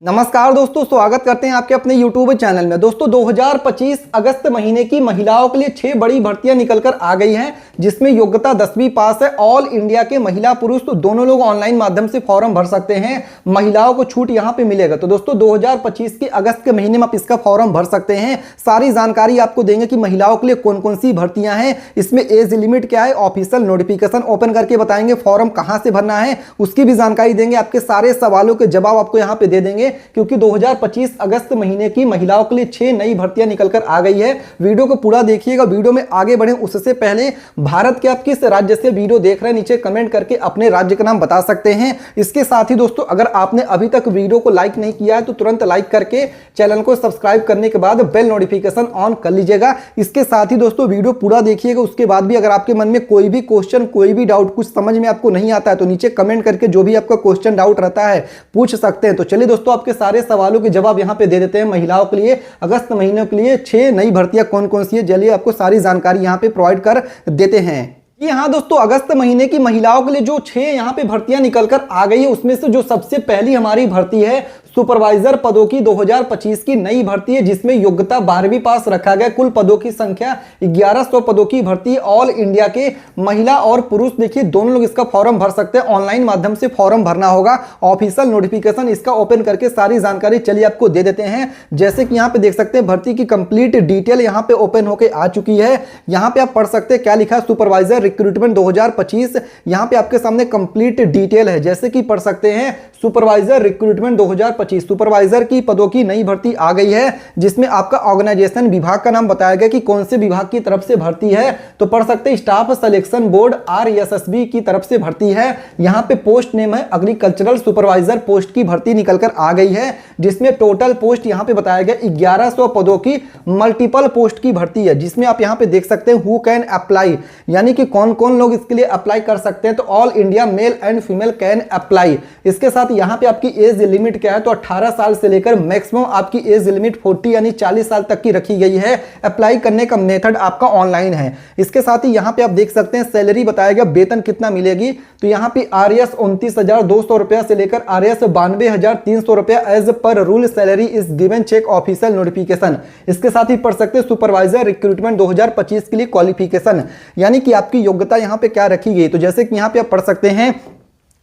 नमस्कार दोस्तों, स्वागत करते हैं आपके अपने YouTube चैनल में। दोस्तों 2025 अगस्त महीने की महिलाओं के लिए 6 बड़ी भर्तियां निकलकर आ गई हैं, जिसमें योग्यता 10वीं पास है। ऑल इंडिया के महिला पुरुष तो दोनों लोग ऑनलाइन माध्यम से फॉर्म भर सकते हैं। महिलाओं को छूट यहां पे मिलेगा। तो दोस्तों 2025 के अगस्त के महीने में आप इसका फॉर्म भर सकते हैं। सारी जानकारी आपको देंगे कि महिलाओं के लिए कौन कौन सी भर्तियां हैं, इसमें एज लिमिट क्या है, ऑफिशियल नोटिफिकेशन ओपन करके बताएंगे, फॉर्म कहां से भरना है उसकी भी जानकारी देंगे। आपके सारे सवालों के जवाब आपको यहां पे दे देंगे, क्योंकि 2025 अगस्त महीने की महिलाओं के लिए 6 नई भर्तियां निकलकर आ गई है। वीडियो को पूरा देखिएगा। वीडियो में आगे बढ़े उससे पहले भारत के आप किस राज्य से वीडियो देख रहे हैं नीचे कमेंट करके अपने राज्य का नाम बता सकते हैं। इसके साथ ही दोस्तों अगर आपने अभी तक वीडियो को लाइक नहीं किया है तो तुरंत लाइक करके चैनल को सब्सक्राइब करने के बाद बेल नोटिफिकेशन ऑन कर लीजिएगा। इसके साथ ही दोस्तों वीडियो पूरा देखिएगा। उसके बाद भी अगर आपके मन में कोई भी क्वेश्चन, कोई भी डाउट, कुछ समझ में आपको नहीं आता है तो नीचे कमेंट करके जो भी आपका क्वेश्चन डाउट रहता है पूछ सकते हैं। तो चलिए दोस्तों आपके सारे सवालों के जवाब यहां पे दे देते हैं। महिलाओं के लिए अगस्त महीने के लिए 6 नई भर्तियां कौन कौन सी है, चलिए आपको सारी जानकारी यहां पे प्रोवाइड कर देते हैं। ये हाँ दोस्तों, अगस्त महीने की महिलाओं के लिए जो 6 यहां पे भर्तियां निकलकर आ गई है, उसमें से जो सबसे पहली हमारी भर्ती है सुपरवाइजर पदों की 2025 की नई भर्ती है, जिसमें योग्यता 12वीं पास रखा गया। कुल पदों की संख्या 1100 पदों की भर्ती। ऑल इंडिया के महिला और पुरुष देखिए दोनों लोग इसका फॉर्म भर सकते हैं। ऑनलाइन माध्यम से फॉर्म भरना होगा। ऑफिशियल नोटिफिकेशन इसका ओपन करके सारी जानकारी चलिए आपको दे देते हैं। जैसे कि यहाँ पे देख सकते हैं भर्ती की कंप्लीट डिटेल यहाँ पे ओपन होकर आ चुकी है। यहाँ पे आप पढ़ सकते हैं क्या लिखा है, सुपरवाइजर रिक्रूटमेंट 2025। यहाँ पे आपके सामने कंप्लीट डिटेल है। जैसे कि पढ़ सकते हैं सुपरवाइजर रिक्रूटमेंट 2025 सुपरवाइजर की पदों की नई भर्ती आ गई है, जिसमें आपका ऑर्गेनाइजेशन विभाग का नाम बताया गया कि कौन से विभाग की तरफ से भर्ती है। तो पढ़ सकते हैं स्टाफ सिलेक्शन बोर्ड RSSB की तरफ से भर्ती है। यहाँ पे पोस्ट नेम है एग्रीकल्चरल सुपरवाइजर पोस्ट की भर्ती निकलकर आ गई है, जिसमें टोटल पोस्ट यहाँ पे बताया गया 1100 पदों की मल्टीपल पोस्ट की भर्ती है। जिसमें आप यहाँ पे देख सकते हैं हु कैन अप्लाई, यानी कि कौन कौन लोग इसके लिए अप्लाई कर सकते हैं। तो all India male and female can apply. इसके साथ यहाँ पे आपकी एज लिमिट क्या है, तो 18 साल से लेकर मैक्सिमम आपकी एज लिमिट 40 यानी 40 साल तक की रखी गई है। अप्लाई करने का मेथड आपका ऑनलाइन है। इसके साथ ही यहाँ पे आप देख सकते हैं सैलरी बताया गया, वेतन कितना मिलेगी। तो यहाँ पे RS 29,200 रुपया से लेकर RS 92,300 रुपया as per rule salary is given, check official notification. इसके साथ ही पढ़ सकते हैं सुपरवाइजर रिक्रूटमेंट 2025 के लिए क्वालिफिकेशन, यानी कि आपकी योग्यता यहाँ पे क्या रखी गई। तो जैसे कि यहाँ पे आप पढ़ सकते हैं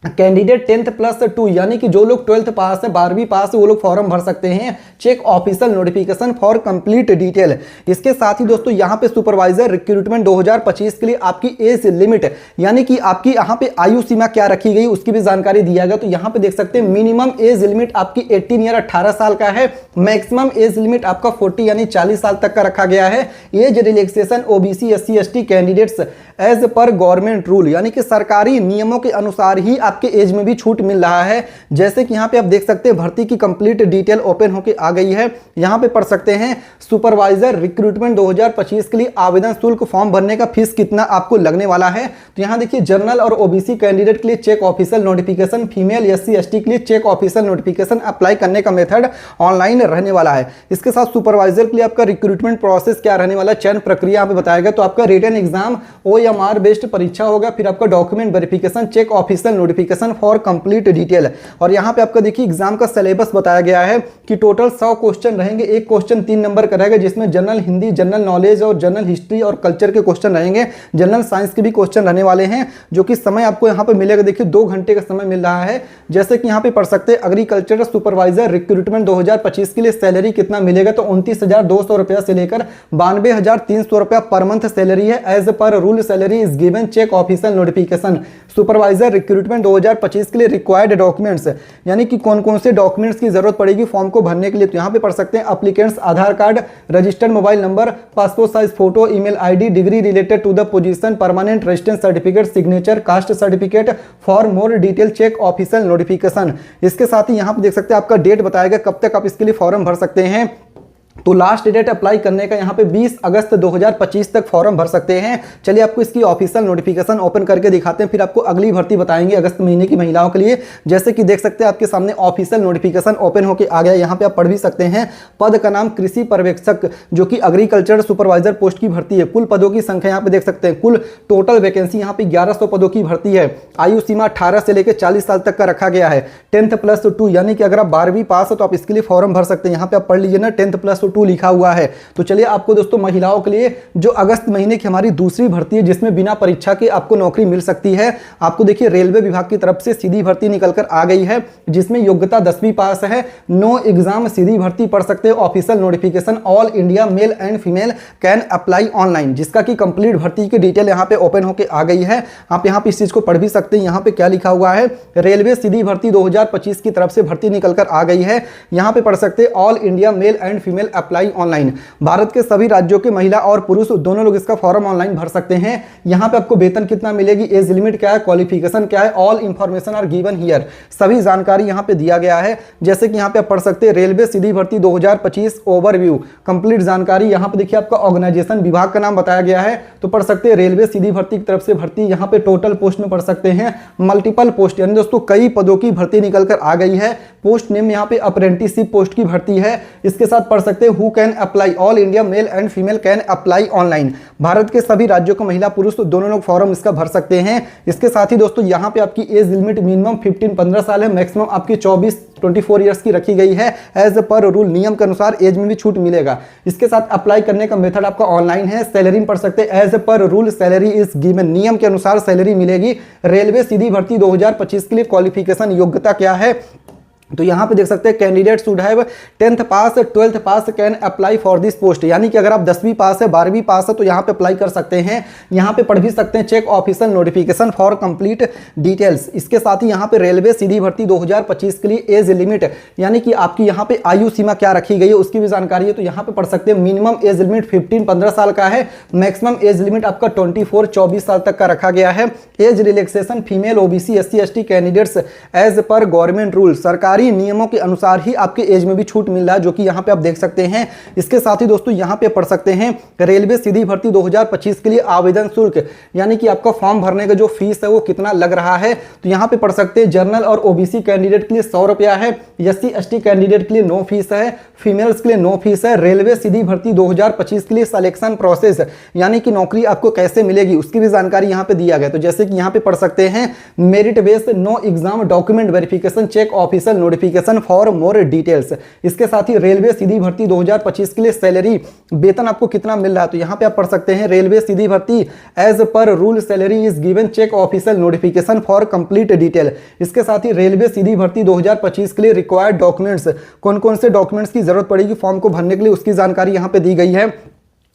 कैंडिडेट 10th+2, यानी कि जो लोग 12th पास है, 12वीं पास है, वो लोग फॉर्म भर सकते हैं। Check official notification for complete detail. इसके साथ ही दोस्तों यहाँ पे सुपरवाइजर रिक्रूटमेंट 2025 के लिए आपकी एज लिमिट, यानी कि आपकी यहाँ पे आयु सीमा क्या रखी गई उसकी भी जानकारी दिया गया। तो यहाँ पे देख सकते हैं मिनिमम एज लिमिट आपकी 18 ईयर 18 साल का है। मैक्सिमम एज लिमिट आपका 40 यानी 40 साल तक का रखा गया है। Age relaxation OBC SC ST candidates as per government rule, यानी कि सरकारी नियमों के अनुसार ही आपके एज में भी छूट मिल रहा है। जैसे कि यहाँ पे आप देख सकते हैं भर्ती की कंप्लीट डिटेल ओपन होकर आ गई है। यहाँ पे पढ़ सकते हैं सुपरवाइजर रिक्रूटमेंट 2025 के लिए आवेदन शुल्क फॉर्म भरने का फीस कितना आपको लगने वाला है। तो यहाँ देखिए जनरल और OBC कैंडिडेट के लिए check official notification, female SC ST के लिए चेक ऑफिशियल नोटिफिकेशन। अप्लाई करने का मेथड ऑनलाइन रहने वाला है। इसके साथ सुपरवाइजर के लिए आपका रिक्रूटमेंट प्रोसेस क्या रहने वाला है, चयन प्रक्रिया यहाँ पे बताया गया। तो आपका रिटन एग्जाम OMR बेस्ड परीक्षा होगा, फिर आपका document verification, check official notification for complete detail. और यहाँ पे आपका देखिए एग्जाम का सिलेबस बताया गया है कि टोटल 100 क्वेश्चन रहेंगे। एक क्वेश्चन 3 नंबर का रहेगा, जिसमें जनरल हिंदी, जनरल नॉलेज और जनरल हिस्ट्री और कल्चर के क्वेश्चन रहेंगे। जनरल साइंस के भी क्वेश्चन रहने वाले हैं, जो कि समय आपको यहाँ पे मिलेगा। देखिए 2 घंटे का समय मिल रहा है। जैसे कि यहाँ पे पढ़ सकते हैं एग्रीकल्चर सुपरवाइजर रिक्रूटमेंट 2025 के लिए सैलरी कितना मिलेगा, तो 29,200 रुपया से लेकर 92,300 रुपया पर मंथ सैलरी है। As per rule salary is given, check official notification. Supervisor recruitment 2025 के लिए रिक्वायर्ड डॉक्यूमेंट्स, यानी कि कौन कौन से डॉक्यूमेंट्स की जरूरत पड़ेगी फॉर्म को भरने के लिए। तो यहाँ पे पढ़ सकते हैं applicants Aadhaar card, registered mobile number, passport size photo, email ID, degree related to the position, permanent residence certificate, signature, caste certificate. For more detail check official notification. इसके साथ ही यहाँ पे देख सकते हैं आपका डेट बताया गया कब तक आप इसके लिए फॉर्म भर सकते हैं। तो लास्ट डेट अप्लाई करने का यहाँ पे 20 अगस्त 2025 तक फॉर्म भर सकते हैं। चलिए आपको इसकी ऑफिशियल नोटिफिकेशन ओपन करके दिखाते हैं, फिर आपको अगली भर्ती बताएंगे अगस्त महीने की महिलाओं के लिए। जैसे कि देख सकते हैं आपके सामने ऑफिशियल नोटिफिकेशन ओपन होकर आ गया, यहाँ पे आप पढ़ भी सकते हैं। पद का नाम कृषि पर्यवेक्षक, जो कि एग्रीकल्चर सुपरवाइजर पोस्ट की भर्ती है। कुल पदों की संख्या यहाँ पे देख सकते हैं, कुल टोटल वैकेंसी यहाँ पे 1100 पदों की भर्ती है। आयु सीमा 18 से लेकर 40 साल तक का रखा गया है। 10+2 यानी कि अगर आप 12वीं पास हो तो आप इसके लिए फॉर्म भर सकते हैं। यहाँ पे आप पढ़ लीजिए ना, 10+2 लिखा हुआ है। तो चलिए आपको दोस्तों महिलाओं के लिए जो अगस्त महीने की हमारी दूसरी भर्ती है, जिसमें बिना परीक्षा के आपको नौकरी मिल सकती है। आपको देखिए रेलवे विभाग की तरफ से सीधी भर्ती निकल कर आ गई है, जिसमें योग्यता 10वीं पास है। नो एग्जाम सीधी भर्ती पढ़ सकते हैं। Official notification all India male and female can apply online, जिसका की कंप्लीट भर्ती की डिटेल यहाँ पे ओपन होकर आ गई है। आप यहाँ पे इस चीज को पढ़ भी सकते हैं। यहाँ पे क्या लिखा हुआ है, रेलवे सीधी भर्ती 2025 की तरफ से भर्ती निकल कर आ गई है। यहाँ पे पढ़ सकते हैं all India male and female apply online. Bharat के सभी राज्यों के महिला और पुरुष दोनों लोग इसका फॉर्म ऑनलाइन भर सकते हैं। यहाँ पे आपको वेतन कितना मिलेगी, एज लिमिट क्या है, क्वालिफिकेशन क्या है, all information are given here, सभी जानकारी यहाँ पे दिया गया है। जैसे कि यहाँ पे आप पढ़ सकते हैं रेलवे सीधी भर्ती 2025 ओवरव्यू, कंप्लीट जानकारी। यहाँ पे देखिए आपका ऑर्गेनाइजेशन विभाग का नाम बताया गया है, तो पढ़ सकते हैं रेलवे सीधी भर्ती की तरफ से भर्ती। यहाँ पे टोटल पोस्ट में पढ़ सकते हैं मल्टीपल पोस्ट, यानी दोस्तों कई पदों की भर्ती निकल कर आ गई है। पोस्ट नेम यहाँ पे अप्रेंटिसशिप पोस्ट की भर्ती है। इसके साथ पढ़ सकते हैं who can apply, all India male and female can apply online. Bharat के सभी राज्यों को महिला पुरुष दोनों लोग फॉर्म इसका भर सकते हैं। इसके साथ ही दोस्तों यहाँ पे आपकी एज लिमिट मिनिमम 15 साल है, मैक्सिमम आपकी 24 ईयर्स की रखी गई है। एज पर रूल, नियम के अनुसार एज में भी छूट मिलेगा। इसके साथ अप्लाई करने का मेथड आपका ऑनलाइन है। सैलरी पढ़ सकते हैं as per rule salary is given, नियम के अनुसार सैलरी मिलेगी। रेलवे सीधी भर्ती 2025 के लिए क्वालिफिकेशन योग्यता क्या है, तो यहाँ पे देख सकते हैं candidate should have 10th pass 12th pass can apply for this post, यानी कि अगर आप 10वीं पास है 12वीं पास है तो यहाँ पे अप्लाई कर सकते हैं। यहाँ पे पढ़ भी सकते हैं check official notification for complete details. इसके साथ ही यहाँ पे रेलवे सीधी भर्ती 2025 के लिए एज लिमिट, यानी कि आपकी यहाँ पे आयु सीमा क्या रखी गई है उसकी भी जानकारी है। तो यहाँ पे पढ़ सकते हैं मिनिमम एज लिमिट 15 साल का है, मैक्सिमम एज लिमिट आपका 24 साल तक का रखा गया है। Age relaxation female OBC SC ST candidates as per government rule, सरकारी नियमों के अनुसार ही आपके एज में भी छूट मिल रहा है, जो कि यहाँ पे आप देख सकते हैं। इसके साथ ही दोस्तों यहाँ पे पढ़ सकते हैं रेलवे सीधी भर्ती 2025 के लिए आवेदन शुल्क, यानी कि आपका फॉर्म भरने का जो फीस है वो कितना लग रहा है। तो यहाँ पे पढ़ सकते हैं जनरल और ओबीसी कैंडिडेट के लिए 100 रुपया है, SC ST कैंडिडेट के लिए नो फीस है, फीमेल्स के लिए नो फीस है। रेलवे सीधी भर्ती 2025 के लिए सिलेक्शन प्रोसेस, यानी कि नौकरी आपको कैसे मिलेगी उसकी भी जानकारी यहाँ पे दिया गया। तो जैसे कि यहाँ पे पढ़ सकते हैं merit based no exam document verification check official notification for more details. इसके साथ ही रेलवे सीधी भर्ती 2025 के लिए सैलरी, वेतन आपको कितना मिल रहा है, तो यहाँ पे आप पढ़ सकते हैं रेलवे सीधी भर्ती as per rule salary is given check official notification for complete detail. इसके साथ ही रेलवे सीधी भर्ती 2025 के लिए रिक्वायर्ड डॉक्यूमेंट्स, कौन कौन से डॉक्यूमेंट्स की जरूरत पड़ेगी फॉर्म को भरने के लिए उसकी जानकारी यहाँ पे दी गई है।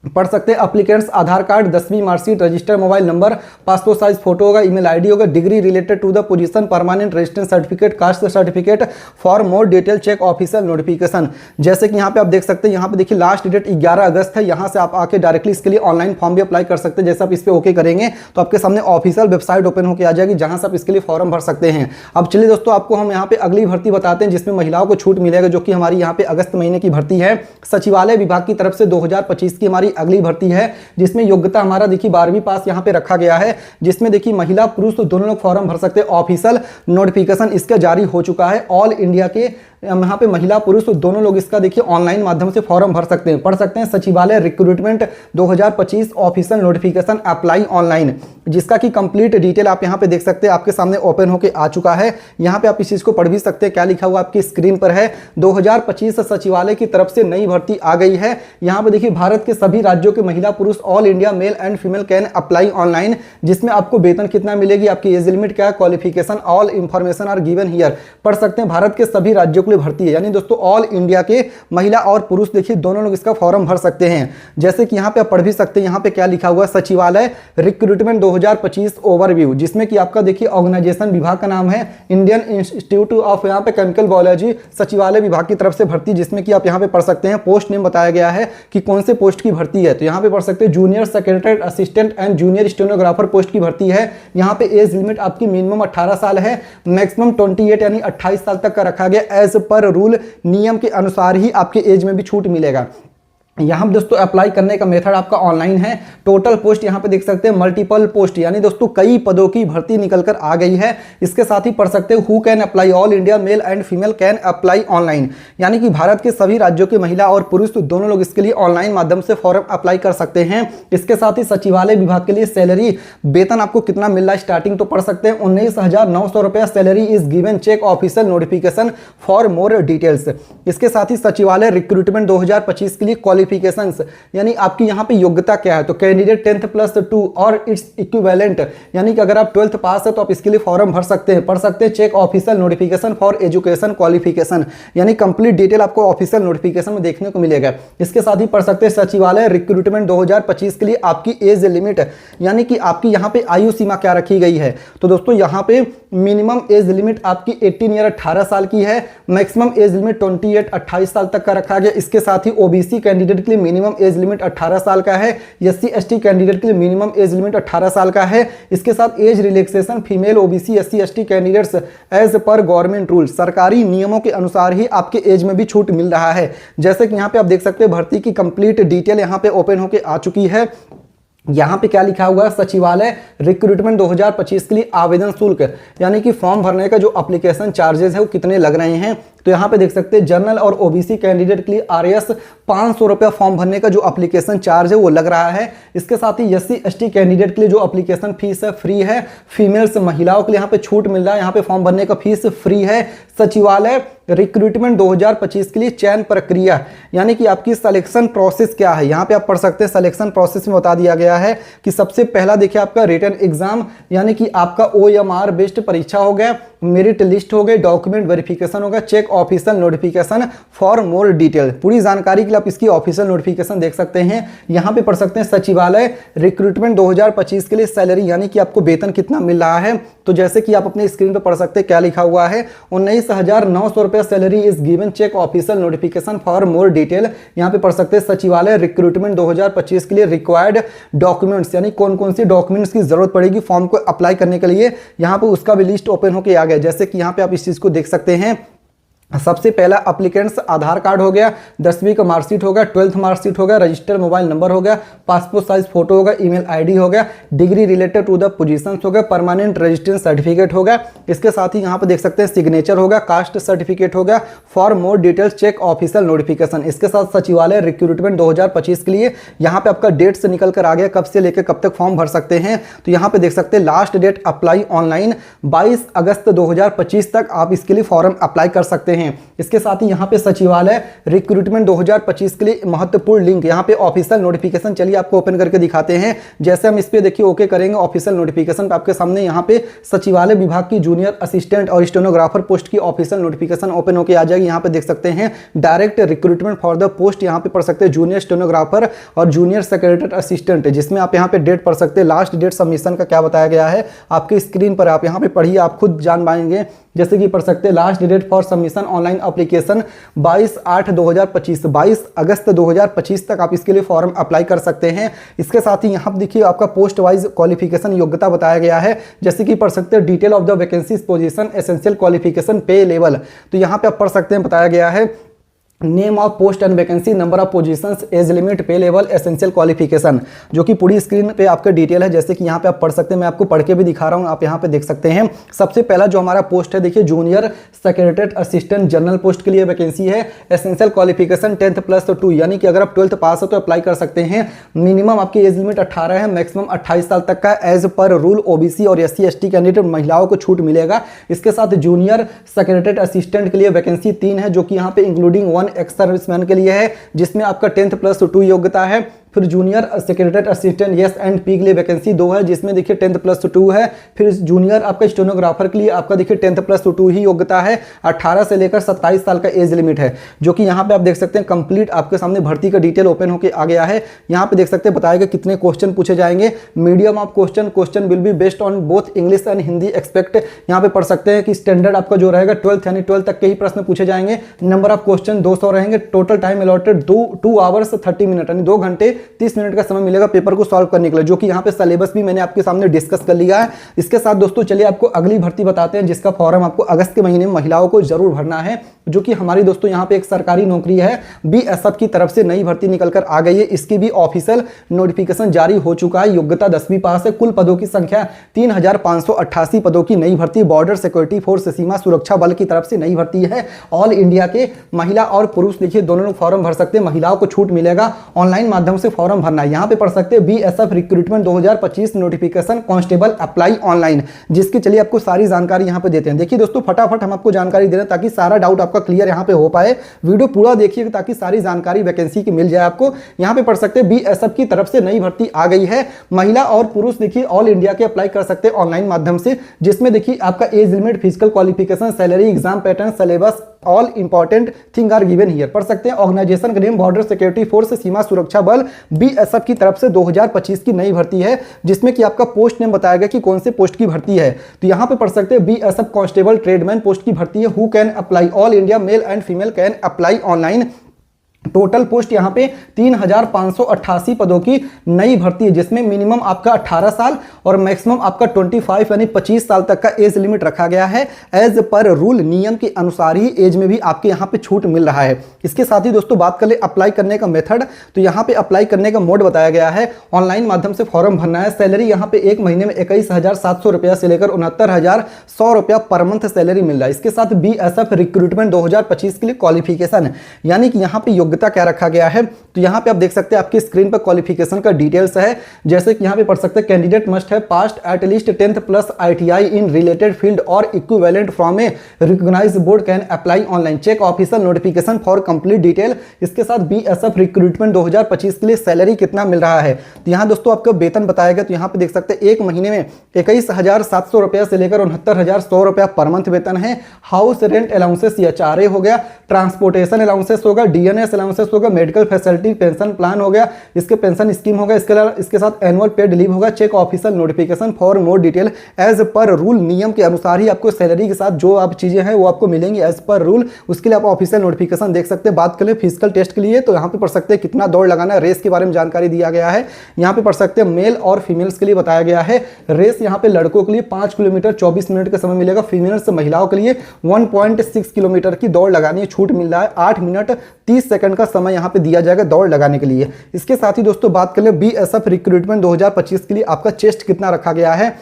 पढ़ सकते हैं अप्लीकेंट्स आधार कार्ड, 10वीं mark sheet, register mobile number, passport size photo होगा, ईमेल आईडी होगा, degree related to the position, permanent residence certificate, caste certificate for more detail check official notification. जैसे कि यहाँ पे आप देख सकते हैं, यहाँ पे देखिए लास्ट डेट 11 अगस्त है। यहाँ से आप आके डायरेक्टली इसके लिए ऑनलाइन फॉर्म भी अप्लाई कर सकते हैं। जैसे आप इस पर ओके करेंगे तो आपके सामने ऑफिशियल वेबसाइट ओपन होकर आ जाएगी, जहाँ से आप इसके लिए फॉर्म भर सकते हैं। अब चलिए दोस्तों आपको हम यहाँ पे अगली भर्ती बताते हैं जिसमें महिलाओं को छूट मिलेगा, जो कि हमारी यहाँ पे अगस्त महीने की भर्ती है। सचिवालय विभाग की तरफ से 2025 की हमारी अगली भर्ती है, जिसमें योग्यता हमारा देखिए 12वीं पास यहाँ पे रखा गया है, जिसमें देखिए महिला पुरुष तो दोनों लोग फॉर्म भर सकते हैं। ऑफिशियल नोटिफिकेशन इसका जारी हो चुका है। ऑल इंडिया के यहाँ पे महिला पुरुष दोनों लोग इसका देखिए ऑनलाइन माध्यम से फॉर्म भर सकते हैं। पढ़ सकते हैं सचिवालय recruitment 2025 official notification apply online, जिसका की कंप्लीट डिटेल आप यहाँ पे देख सकते हैं, आपके सामने ओपन होकर आ चुका है। यहाँ पे आप इस चीज को पढ़ भी सकते हैं, क्या लिखा हुआ आपकी स्क्रीन पर है। 2025 सचिवालय की तरफ से नई भर्ती आ गई है। यहाँ पे देखिए भारत के सभी राज्यों के महिला पुरुष all India male and female can apply online, जिसमें आपको वेतन कितना मिलेगी, आपकी एज लिमिट क्या है, qualification all information are given here. पढ़ सकते हैं भारत के सभी राज्यों भर्ती है, यानी दोस्तों ऑल इंडिया के महिला और पुरुष देखिए दोनों लोग इसका फॉर्म भर सकते हैं। जैसे कि यहाँ पे आप पढ़ भी सकते हैं, यहाँ पे क्या लिखा हुआ है, सचिवालय रिक्रूटमेंट 2025 ओवरव्यू, जिसमें कि आपका देखिए ऑर्गेनाइजेशन विभाग का नाम है इंडियन इंस्टीट्यूट ऑफ यहाँ पे केमिकल बायोलॉजी, सचिवालय विभाग की तरफ से भर्ती, जिसमें कि आप यहाँ पे पढ़ सकते हैं पोस्ट नेम बताया गया है कि कौन से पोस्ट की भर्ती है। तो यहाँ पे पढ़ सकते हैं junior secretary assistant and junior stenographer post की भर्ती है। यहाँ पे एज लिमिट आपकी मिनिमम 18 साल है, मैक्सिमम 28 यानी 28 साल तक का रखा गया। एज पर रूल, नियम के अनुसार ही आपके एज में भी छूट मिलेगा। यहाँ पे दोस्तों अप्लाई करने का मेथड आपका ऑनलाइन है। टोटल पोस्ट यहाँ पे देख सकते हैं मल्टीपल पोस्ट, यानी दोस्तों कई पदों की भर्ती निकल कर आ गई है। इसके साथ ही पढ़ सकते हैं who can apply, all India male and female can apply online, यानी कि भारत के सभी राज्यों के महिला और पुरुष दोनों लोग इसके लिए ऑनलाइन माध्यम से फॉर्म अप्लाई कर सकते हैं। इसके साथ ही सचिवालय विभाग के लिए सैलरी वेतन आपको कितना मिल रहा है स्टार्टिंग तो पढ़ सकते हैं 19,900 रुपया salary is given, check official notification for more details. इसके साथ ही सचिवालय रिक्रूटमेंट 2025 के लिए क्वालिफिकेशंस, यानी आपकी यहाँ पे योग्यता क्या है, तो कैंडिडेट 10+2 और इट्स इक्विवेलेंट, यानी कि अगर आप 12th पास है तो आप इसके लिए फॉर्म भर सकते हैं। पढ़ सकते हैं check official notification for education qualification, यानी कंप्लीट डिटेल आपको ऑफिशियल नोटिफिकेशन में देखने को मिलेगा। इसके साथ ही पढ़ सकते हैं सचिवालय रिक्रूटमेंट 2025 के लिए आपकी एज लिमिट, यानी कि आपकी यहाँ पे आयु सीमा क्या रखी गई है, तो दोस्तों यहाँ पे मिनिमम एज लिमिट आपकी 18 ईयर 18 साल की है, मैक्सिमम एज लिमिट 28 साल तक का रखा गया। इसके साथ ही ओबीसी कैंडिडेट के लिए मिनिमम एज लिमिट 18 साल का है, एससी एसटी कैंडिडेट के लिए मिनिमम एज लिमिट 18 साल का है। इसके साथ age relaxation female OBC SC ST candidates as per government rule, सरकारी नियमों के अनुसार ही आपके एज में भी छूट मिल रहा है। जैसे कि यहाँ पे आप देख सकते हैं भर्ती की कंप्लीट डिटेल यहाँ पे ओपन होके आ चुकी है। यहाँ पे क्या लिखा हुआ है, सचिवालय रिक्रूटमेंट 2025 के लिए आवेदन शुल्क, यानी कि फॉर्म भरने का जो एप्लीकेशन चार्जेस है वो कितने लग रहे हैं, तो यहाँ पे देख सकते हैं जनरल और ओबीसी कैंडिडेट के लिए आरएस 500 रुपया फॉर्म भरने का जो एप्लीकेशन चार्ज है वो लग रहा है। इसके साथ ही एससी एसटी कैंडिडेट के लिए जो एप्लीकेशन फीस है फ्री है। फीमेल्स महिलाओं के लिए यहाँ पे छूट मिल रहा है, यहाँ पे फॉर्म भरने का फीस फ्री है। सचिवालय रिक्रूटमेंट 2025 के लिए चयन प्रक्रिया, यानी कि आपकी सिलेक्शन प्रोसेस क्या है, यहाँ पे आप पढ़ सकते हैं सिलेक्शन प्रोसेस में बता दिया गया है कि सबसे पहला देखिए आपका रिटन एग्जाम, यानी कि आपका OMR बेस्ड परीक्षा हो गया, मेरिट लिस्ट हो गए, डॉक्यूमेंट वेरिफिकेशन होगा, check official notification for more detail. पूरी जानकारी के लिए आप इसकी ऑफिशियल नोटिफिकेशन देख सकते हैं। यहाँ पे पढ़ सकते हैं सचिवालय रिक्रूटमेंट 2025 के लिए सैलरी, यानी कि आपको वेतन कितना मिल रहा है, तो जैसे कि आप अपने स्क्रीन पे पढ़ सकते हैं क्या लिखा हुआ है, 19,900 रुपया salary is given, check official notification for more detail. यहाँ पे पढ़ सकते हैं सचिवालय रिक्रूटमेंट 2025 के लिए रिक्वायर्ड डॉक्यूमेंट्स, यानी कौन कौन सी डॉक्यूमेंट्स की जरूरत पड़ेगी फॉर्म को अप्लाई करने के लिए, यहाँ पे उसका भी लिस्ट ओपन होकर आ गया। जैसे कि यहाँ पे आप इस चीज को देख सकते हैं। सबसे पहला एप्लीकेंट्स आधार कार्ड हो गया, 10वीं का मार्कशीट हो गया, 12th मार्कशीट हो गया, रजिस्टर्ड मोबाइल नंबर हो गया, पासपोर्ट साइज फोटो होगा, ईमेल आईडी हो गया, degree related to the positions हो गया, परमानेंट रेजिडेंस सर्टिफिकेट हो गया। इसके साथ ही यहाँ पे देख सकते हैं सिग्नेचर होगा, कास्ट सर्टिफिकेट हो गया, for more details check official notification. इसके साथ सचिवालय रिक्रूटमेंट 2025 के लिए यहाँ पे आपका डेट से निकल कर आ गया, कब से लेकर कब तक फॉर्म भर सकते हैं, तो यहाँ पे देख सकते हैं लास्ट डेट अप्लाई ऑनलाइन 22 अगस्त 2025 तक आप इसके लिए फॉर्म अप्लाई कर सकते हैं। इसके साथ ही यहाँ पे सचिवालय रिक्रूटमेंट 2025 के लिए महत्वपूर्ण लिंक, यहाँ पे ऑफिशियल नोटिफिकेशन, चलिए आपको ओपन करके दिखाते हैं। जैसे हम इस पे देखिए ओके करेंगे ऑफिशियल नोटिफिकेशन पे आपके सामने यहाँ पे सचिवालय विभाग की जूनियर असिस्टेंट और स्टेनोग्राफर पोस्ट की ऑफिशियल नोटिफिकेशन ओपन होकर आ जाएगी। यहाँ पे देख सकते हैं direct recruitment for the post, यहाँ पे पढ़ सकते हैं जूनियर स्टेनोग्राफर और जूनियर सेक्रेटरी असिस्टेंट, जिसमें आप यहाँ पे डेट पढ़ सकते हैं। लास्ट डेट सबमिशन का क्या बताया गया है आपके स्क्रीन पर, आप यहाँ पे पढ़िए, आप खुद जान पाएंगे। जैसे कि पढ़ सकते हैं last date for submission online application 22/8/2025, 22 अगस्त 2025 तक आप इसके लिए फॉर्म अप्लाई कर सकते हैं। इसके साथ ही यहाँ देखिए आपका पोस्ट वाइज क्वालिफिकेशन योग्यता बताया गया है। जैसे कि पढ़ सकते हैं detail of the vacancies position essential qualification पे लेवल, तो यहाँ पे आप पढ़ सकते हैं बताया गया है name of post and vacancy, number of positions, age limit, पे लेवल, एसेंशियल क्वालिफिकेशन, जो कि पूरी स्क्रीन पे आपका डिटेल है। जैसे कि यहाँ पे आप पढ़ सकते हैं, मैं आपको पढ़ के भी दिखा रहा हूँ, आप यहाँ पे देख सकते हैं। सबसे पहला जो हमारा पोस्ट है देखिए junior secretary assistant general post के लिए वैकेंसी है। एसेंशियल क्वालिफिकेशन 10+2, यानी कि अगर आप 12th पास हो तो अप्लाई कर सकते हैं। मिनिमम आपकी एज लिमिट 18 है, मैक्सिमम 28 साल तक का। एज पर रूल ओबीसी और SC ST कैंडिडेट महिलाओं को छूट मिलेगा। इसके साथ जूनियर सेक्रेटरी असिस्टेंट के लिए वैकेंसी 3 है, जो कि यहाँ पे इंक्लूडिंग 1 एक्स सर्विसमैन के लिए है, जिसमें आपका 10+2 योग्यता है। फिर जूनियर सेक्रेटरी असिस्टेंट S&P के लिए वैकेंसी 2 है, जिसमें देखिए 10+2 है। फिर जूनियर आपका स्टेनोग्राफर के लिए आपका देखिए 10+2 ही योग्यता है। 18 से लेकर 27 साल का एज लिमिट है, जो कि यहाँ पे आप देख सकते हैं कंप्लीट आपके सामने भर्ती का डिटेल ओपन होकर आ गया है। यहाँ पे देख सकते हैं बताएगा कितने क्वेश्चन पूछे जाएंगे। Medium of question will be based on both English and Hindi expect. यहाँ पे पढ़ सकते हैं कि स्टैंडर्ड आपका जो रहेगा 12th यानी 12th तक के ही प्रश्न पूछे जाएंगे। नंबर ऑफ क्वेश्चन 200 रहेंगे। Total time allotted 2 hours 30 minute यानी 2 घंटे 30 मिनट का समय मिलेगा पेपर को सॉल्व करने के लिए, जो कि यहाँ पे सिलेबस भी मैंने आपके सामने डिस्कस कर लिया है। इसके साथ दोस्तों चलिए आपको अगली भर्ती बताते हैं, जिसका फॉर्म आपको अगस्त के महीने में महिलाओं को जरूर भरना है, जो कि हमारी दोस्तों यहाँ पे एक सरकारी नौकरी है। बीएसएफ की तरफ से नई भर्ती निकल कर आ गई है। इसकी भी ऑफिशियल नोटिफिकेशन जारी हो चुका है। योग्यता 10वीं पास है। कुल पदों की संख्या 3588 पदों की नई भर्ती बॉर्डर सिक्योरिटी फोर्स सीमा सुरक्षा बल की तरफ से नई भर्ती है। ऑल इंडिया के महिला और पुरुष देखिए दोनों लोग फॉर्म भर सकते हैं। महिलाओं को छूट मिलेगा, ऑनलाइन माध्यम से फॉर्म भरना है। यहाँ पे पढ़ सकते हैं BSF recruitment 2025 notification constable apply online, जिसकी चलिए आपको सारी जानकारी यहाँ पे देते हैं। देखिए दोस्तों फटाफट हम आपको जानकारी दे रहे हैं ताकि सारा डाउट आपका क्लियर यहाँ पे हो पाए। वीडियो पूरा देखिएगा ताकि सारी जानकारी वैकेंसी की मिल जाए आपको। यहाँ पे पढ़ सकते हैं बीएसएफ की तरफ से नई भर्ती आ गई है। महिला और पुरुष देखिए ऑल इंडिया के अप्लाई कर सकते हैं ऑनलाइन माध्यम से, जिसमें देखिए आपका age limit, physical qualification, salary, exam pattern, syllabus, all important thing are given here. पढ़ सकते हैं ऑर्गेनाइजेशन का नेम बॉर्डर सिक्योरिटी फोर्स सीमा सुरक्षा बल बीएसएफ की तरफ से 2025 की नई भर्ती है, जिसमें कि आपका पोस्ट नेम बताया गया कि कौन से पोस्ट की भर्ती है। तो यहाँ पे पढ़ सकते हैं बीएसएफ कांस्टेबल ट्रेडमैन पोस्ट की भर्ती है। Who can apply, all India male and female can apply online. Total post यहाँ पे 3588 पदों की नई भर्ती है, जिसमें मिनिमम आपका 18 साल और मैक्सिमम आपका 25 यानी 25 साल तक का एज लिमिट रखा गया है। एज पर रूल, नियम के अनुसार ही एज में भी आपके यहाँ पे छूट मिल रहा है। इसके साथ ही दोस्तों बात कर ले अप्लाई करने का मेथड, तो यहाँ पे अप्लाई करने का मोड बताया गया है। ऑनलाइन माध्यम से फॉर्म भरना है। सैलरी यहाँ पे एक महीने में 21,700 रुपया से लेकर 69,100 रुपया पर मंथ सैलरी मिल रहा है। इसके साथ बीएसएफ रिक्रूटमेंट 2025 के लिए क्वालिफिकेशन, यानी कि यहाँ पे योग्यता क्या रखा गया है, तो यहाँ पे आप देख सकते हैं आपकी स्क्रीन पर क्वालिफिकेशन का डिटेल्स है। जैसे कि यहाँ पे पढ़ सकते हैं कैंडिडेट मस्ट है passed at least 10th plus ITI in related field और equivalent from a recognised board can apply online. Check official notification for complete detail. इसके साथ बीएसएफ रिक्रूटमेंट 2025 के लिए सैलरी कितना मिल रहा है, तो यहाँ दोस्तों आपको वेतन बताया गया। तो यहाँ पे देख सकते हैं एक महीने में 21,700 रुपया से लेकर 69,100 रुपया पर मंथ वेतन है। हाउस रेंट अलाउंसेस एचआरए हो गया, ट्रांसपोर्टेशन अलाउंसेस होगा, डीएनएस अलाउंसेस होगा, मेडिकल फैसिलिटी पेंशन प्लान हो गया, इसके पेंशन स्कीम होगा, इसके साथ एनुअल पेड लीव होगा। Check official notification for more detail. As per rule, नियम के अनुसार ही आपको सैलरी के साथ जो आप चीजें हैं वो आपको मिलेंगी एज पर रूल। उसके लिए आप ऑफिशियल नोटिफिकेशन देख सकते हैं। बात करें फिजिकल टेस्ट के लिए, तो यहाँ पे पढ़ सकते हैं कितना दौड़ लगाना है, रेस के बारे में जानकारी दिया गया है। यहाँ पे पढ़ सकते हैं मेल और फीमेल्स के लिए बताया गया है। रेस यहाँ पे लड़कों के लिए 5 किलोमीटर 24 मिनट का समय मिलेगा। फीमेल्स महिलाओं के लिए 1.6 किलोमीटर की दौड़ लगानी है। छूट मिल रहा है 8 मिनट 30 सेकंड का समय यहाँ पे दिया जाएगा दौड़ लगाने के लिए। इसके साथ ही दोस्तों बात कर ले बीएसएफ रिक्रूटमेंट 2025 के लिए आपका चेस्ट कितना रखा गया है,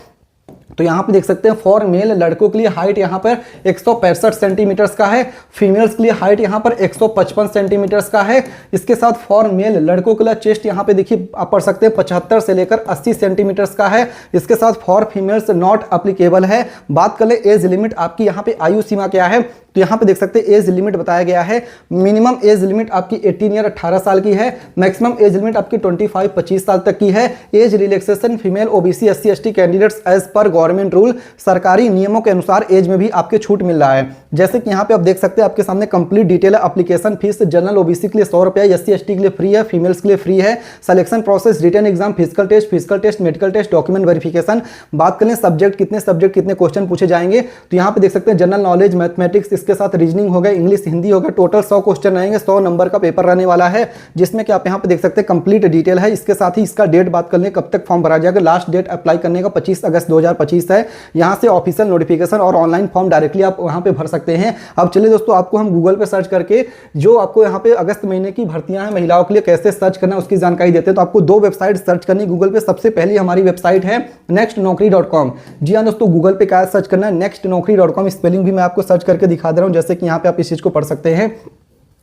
तो यहाँ पे देख सकते हैं फॉर मेल लड़कों के लिए हाइट यहाँ पर 165 सेंटीमीटर्स का है। फीमेल्स के लिए हाइट यहाँ पर 155 सेंटीमीटर्स का है। इसके साथ फॉर मेल लड़कों के लिए चेस्ट यहाँ पे देखिए आप पढ़ सकते हैं 75 से लेकर 80 सेंटीमीटर्स का है। इसके साथ फॉर फीमेल्स नॉट अप्लीकेबल है। बात कर ले एज लिमिट, आपकी यहाँ पे आयु सीमा क्या है, तो यहाँ पे देख सकते हैं एज लिमिट बताया गया है। मिनिमम एज लिमिट आपकी 18 ईयर 18 साल की है। मैक्सिमम एज लिमिट आपकी 25 25 साल तक की है। Age relaxation female OBC SC ST candidates as per government rule, सरकारी नियमों के अनुसार एज में भी आपके छूट मिल रहा है। जैसे कि यहाँ पे आप देख सकते हैं आपके सामने कंप्लीट डिटेल है। एप्लीकेशन फीस जनरल ओबीसी के लिए 100 रुपया, एससी एसटी के लिए फ्री है, फीमेल्स के लिए फ्री है। Selection process written exam, physical test, medical test, document verification. बात करें सब्जेक्ट कितने क्वेश्चन पूछे जाएंगे, तो यहाँ पे देख सकते हैं जनरल नॉलेज, मैथमेटिक्स, इसके साथ रीजनिंग हो गया, इंग्लिश हिंदी हो गया। टोटल 100 क्वेश्चन रहेंगे, 100 नंबर का पेपर रहने वाला है, जिसमें कि आप यहाँ पे देख सकते हैं कंप्लीट डिटेल है। इसके साथ ही इसका डेट बात कर लें कब तक फॉर्म भरा जाएगा। लास्ट डेट अप्लाई करने का 25 अगस्त 2025 है। यहाँ से ऑफिशियल नोटिफिकेशन और ऑनलाइन फॉर्म डायरेक्टली आप वहाँ पे भर सकते हैं। अब चलिए दोस्तों आपको हम गूगल पे सर्च करके जो आपको यहाँ पे अगस्त महीने की भर्तियां हैं महिलाओं के लिए कैसे सर्च करना है उसकी जानकारी देते हैं। तो आपको 2 वेबसाइट सर्च करनी गूगल पे। सबसे पहली हमारी वेबसाइट है nextnaukri.com। जी हाँ दोस्तों, गूगल पे क्या सर्च करना है nextnaukri.com। स्पेलिंग भी मैं आपको सर्च करके दिखा दे रहा हूँ, जैसे कि यहाँ पे आप इस चीज को पढ़ सकते हैं।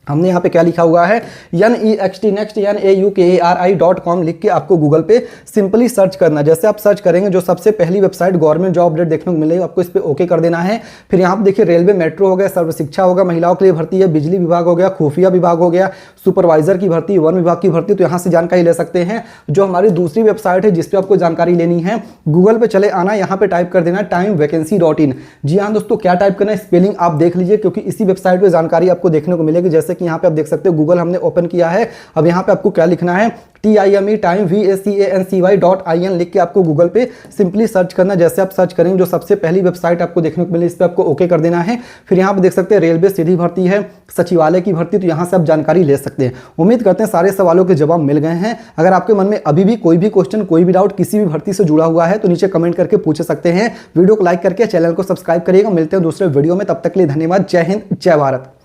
हमने यहाँ पे क्या लिखा हुआ है NEXT नेक्स्ट NAUKARI.com लिख के आपको गूगल पे सिंपली सर्च करना। जैसे आप सर्च करेंगे जो सबसे पहली वेबसाइट गवर्नमेंट जॉब अपडेट देखने को मिलेगी, आपको इस पे ओके कर देना है। फिर यहाँ पे देखिए रेलवे, मेट्रो हो गया, सर्व शिक्षा होगा, महिलाओं के लिए भर्ती है, बिजली विभाग हो गया, खुफिया विभाग हो गया, सुपरवाइजर की भर्ती, वन विभाग की भर्ती। तो यहाँ से जानकारी ले सकते हैं। जो हमारी दूसरी वेबसाइट है जिसपे आपको जानकारी लेनी है, गूगल पे चले आना, यहाँ पे टाइप कर देना timevacance.in। जी हाँ दोस्तों, क्या टाइप करना है स्पेलिंग आप देख लीजिए, क्योंकि इसी वेबसाइट पर जानकारी आपको देखने को मिलेगी। जैसे कि यहाँ पे आप देख सकते हो गूगल हमने ओपन किया है। अब यहाँ पे आपको क्या लिखना है, TIME VACANCY.in लिख के आपको गूगल पे सिंपली सर्च करना। जैसे आप सर्च करेंगे जो सबसे पहली वेबसाइट आपको देखने को मिले, इस पर आपको ओके कर देना है। फिर यहाँ पे देख सकते हैं रेलवे सीधी भर्ती है, सचिवालय की भर्ती, तो यहाँ से आप जानकारी ले सकते हैं। उम्मीद करते हैं सारे सवालों के जवाब मिल गए हैं। अगर आपके मन में अभी भी कोई भी क्वेश्चन, कोई भी डाउट किसी भी भर्ती से जुड़ा हुआ है तो नीचे कमेंट करके पूछ सकते हैं। वीडियो को लाइक करके चैनल को सब्सक्राइब करिएगा। मिलते हैं दूसरे वीडियो में, तब तक के लिए धन्यवाद। जय हिंद, जय भारत।